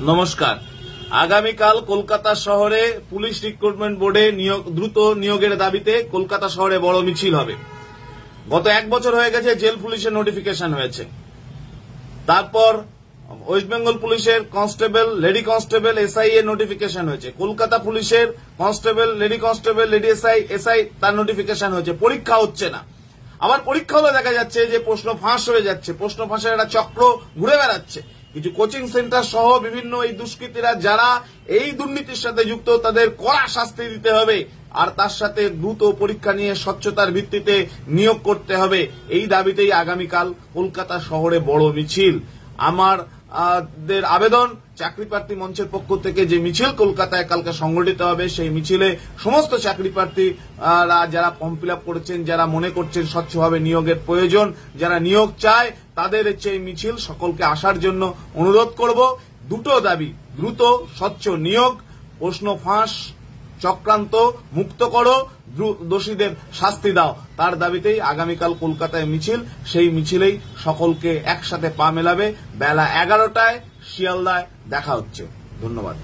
নমস্কার। আগামীকাল কলকাতা শহরে পুলিশ রিক্রুটমেন্ট বোর্ডে দ্রুত নিয়োগের দাবিতে কলকাতা শহরে বড় মিছিল হবে। গত 1 বছর হয়ে গেছে জেল পুলিশের নোটিফিকেশন হয়েছে, তারপর ওয়েস্ট বেঙ্গল পুলিশের কনস্টেবল, লেডি কনস্টেবল, এসআই এর নোটিফিকেশন হয়েছে, কলকাতা পুলিশের কনস্টেবল, লেডি এসআই তার নোটিফিকেশন হয়েছে। পরীক্ষা হচ্ছে না। আবার পরীক্ষা হলে দেখা যাচ্ছে যে প্রশ্ন ফাঁস হয়ে যাচ্ছে, প্রশ্ন ফাঁসের একটা চক্র ঘুরে বেড়াচ্ছে। কিছু কোচিং সেন্টার সহ বিভিন্ন এই দুষ্কৃতীরা যারা এই দুর্নীতির সাথে যুক্ত, তাদের কড়া শাস্তি দিতে হবে, আর তার সাথে দ্রুত পরীক্ষা নিয়ে স্বচ্ছতার ভিত্তিতে নিয়োগ করতে হবে। এই দাবিতেই আগামীকাল কলকাতা শহরে বড় মিছিল। আমাদের আবেদন, চাকরি প্রার্থী মঞ্চের পক্ষ থেকে যে মিছিল কলকাতায় কালকে সংগঠিত হবে, সেই মিছিলে সমস্ত চাকরি প্রার্থীরা যারা ফর্ম ফিল আপ করেছেন, যারা মনে করছেন স্বচ্ছভাবে নিয়োগের প্রয়োজন, যারা নিয়োগ চায়, তাদের এই মিছিল সকলকে আসার জন্য অনুরোধ করব। দুটো দাবি: দ্রুত স্বচ্ছ নিয়োগ, প্রশ্ন ফাঁস চক্রান্ত মুক্ত করো, দোষীদের শাস্তি দাও। তার দাবিতেই আগামীকাল কলকাতায় মিছিল। সেই মিছিলেই সকলকে একসাথে পা মেলাবে। বেলা 11টায় শিয়ালদায় দেখা হচ্ছে। ধন্যবাদ।